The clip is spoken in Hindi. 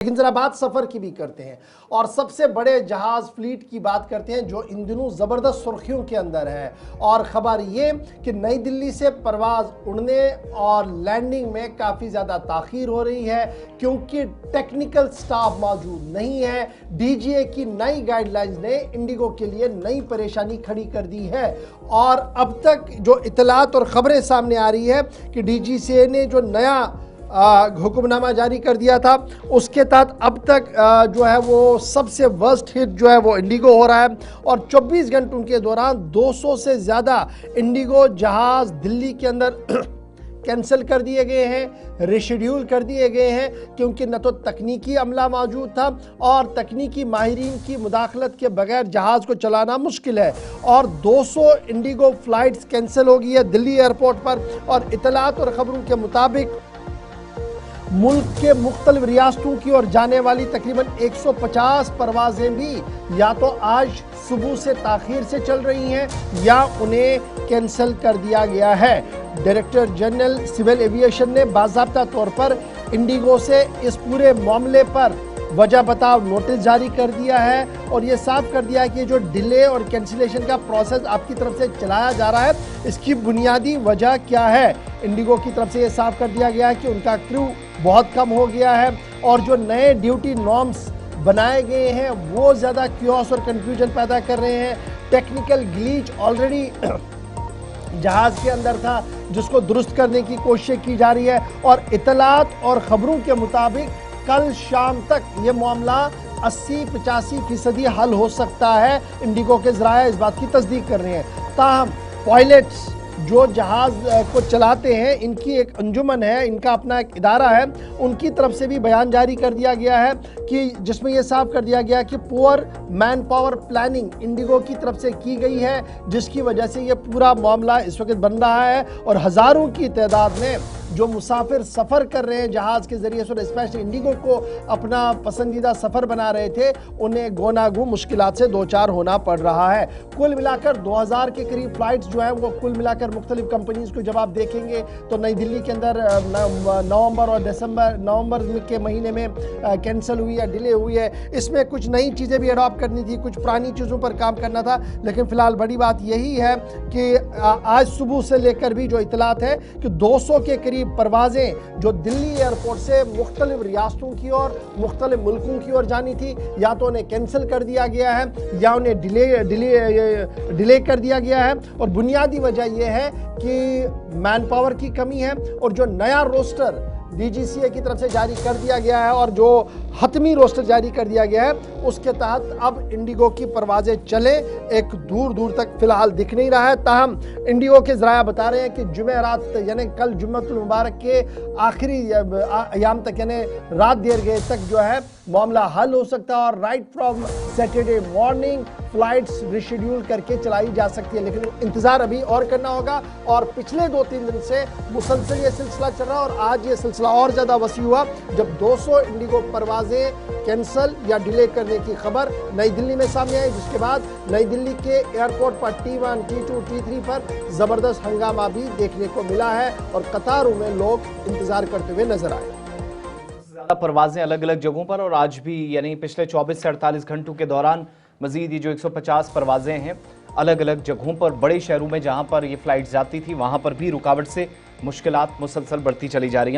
लेकिन जरा बात सफर की भी करते हैं और सबसे बड़े जहाज फ्लीट की बात करते हैं जो इन दिनों जबरदस्त सुर्खियों के अंदर है। और खबर ये कि नई दिल्ली से परवाज उड़ने और लैंडिंग में काफ़ी ज़्यादा ताख़ीर हो रही है क्योंकि टेक्निकल स्टाफ मौजूद नहीं है। डीजीए की नई गाइडलाइंस ने इंडिगो के लिए नई परेशानी खड़ी कर दी है और अब तक जो इतलात और ख़बरें सामने आ रही है कि डीजीसीए ने जो नया हुक्मनामा जारी कर दिया था उसके तहत अब तक जो है वो सबसे वर्स्ट हिट जो है वो इंडिगो हो रहा है और 24 घंटों के दौरान 200 से ज़्यादा इंडिगो जहाज़ दिल्ली के अंदर कैंसिल कर दिए गए हैं, रिशेड्यूल कर दिए गए हैं क्योंकि न तो तकनीकी अमला मौजूद था और तकनीकी माहिरीन की मुदाखलत के बगैर जहाज़ को चलाना मुश्किल है। और 200 इंडिगो फ़्लाइट्स कैंसिल हो गई है दिल्ली एयरपोर्ट पर और इतलात और ख़बरों के मुताबिक मुल्क के मुख्तलिफ रियासतों की ओर जाने वाली तकरीबन 150 परवाजें भी या तो आज सुबह से ताख़ीर से चल रही हैं या उन्हें कैंसिल कर दिया गया है। डायरेक्टर जनरल सिविल एविएशन ने बाज़ाब्ता तौर पर इंडिगो से इस पूरे मामले पर वजह बताओ नोटिस जारी कर दिया है और ये साफ कर दिया है कि जो डिले और कैंसिलेशन का प्रोसेस आपकी तरफ से चलाया जा रहा है इसकी बुनियादी वजह क्या है। इंडिगो की तरफ से ये साफ कर दिया गया है कि उनका क्रू बहुत कम हो गया है और जो नए ड्यूटी नॉर्म्स बनाए गए हैं वो ज़्यादा क्योस और कन्फ्यूजन पैदा कर रहे हैं। टेक्निकल ग्लीच ऑलरेडी जहाज़ के अंदर था जिसको दुरुस्त करने की कोशिश की जा रही है और इतलात और ख़बरों के मुताबिक कल शाम तक ये मामला 80-85% हल हो सकता है। इंडिगो के ज़राए इस बात की तस्दीक कर रहे हैं। ताहम पायलट्स जो जहाज़ को चलाते हैं इनकी एक अंजुमन है, इनका अपना एक इदारा है, उनकी तरफ से भी बयान जारी कर दिया गया है कि जिसमें यह साफ कर दिया गया कि poor man power planning Indigo की तरफ से की गई है जिसकी वजह से ये पूरा मामला इस वक्त बन रहा है और हज़ारों की तादाद में जो मुसाफिर सफ़र कर रहे हैं जहाज़ के ज़रिए से स्पेशली इंडिगो को अपना पसंदीदा सफ़र बना रहे थे उन्हें गोनागू मुश्किलात से दो चार होना पड़ रहा है। कुल मिलाकर 2000 के करीब फ़्लाइट्स जो हैं वो कुल मिलाकर मुख्तलिफ कंपनीज़ को जब आप देखेंगे तो नई दिल्ली के अंदर नवंबर और नवंबर के महीने में कैंसिल हुई या डिले हुई है। इसमें कुछ नई चीज़ें भी अडॉप्ट करनी थी, कुछ पुरानी चीज़ों पर काम करना था, लेकिन फ़िलहाल बड़ी बात यही है कि आज सुबह से लेकर भी जो इतलात है कि 200 के करीब परवाजें जो दिल्ली एयरपोर्ट से मुख्तलिफ रियासतों की ओर मुख्तलिफ मुल्कों की ओर जानी थी या तो उन्हें कैंसिल कर दिया गया है या उन्हें डिले कर दिया गया है। और बुनियादी वजह यह है कि मैन पावर की कमी है और जो नया रोस्टर डीजीसीए की तरफ से जारी कर दिया गया है और जो हतमी रोस्टर जारी कर दिया गया है उसके तहत अब इंडिगो की परवाजें चले एक दूर दूर तक फिलहाल दिख नहीं रहा है। ताहम इंडिगो के ज़राया बता रहे हैं कि जुमेरात यानी कल जुम्मतुल मुबारक के आखिरी अयाम तक यानी रात देर गए तक जो है मामला हल हो सकता है और right from Saturday morning flights reschedule करके चलाई जा सकती है। लेकिन इंतज़ार अभी और करना होगा और पिछले 2-3 दिन से मुसलसल ये सिलसिला चल रहा है और आज ये सिलसिला और ज़्यादा वसी हुआ जब 200 इंडिगो परवाजें कैंसिल या डिले करने की खबर नई दिल्ली में सामने आई जिसके बाद नई दिल्ली के एयरपोर्ट पर T1, T2, T3 पर ज़बरदस्त हंगामा भी देखने को मिला है और कतारों में लोग इंतज़ार करते हुए नजर आए। परवाजें अलग अलग जगहों पर और आज भी यानी पिछले 24 से 48 घंटों के दौरान मजीद ये जो 150 परवाजें हैं अलग अलग जगहों पर बड़े शहरों में जहां पर ये फ्लाइट जाती थी वहां पर भी रुकावट से मुश्किलात मुसलसल बढ़ती चली जा रही हैं।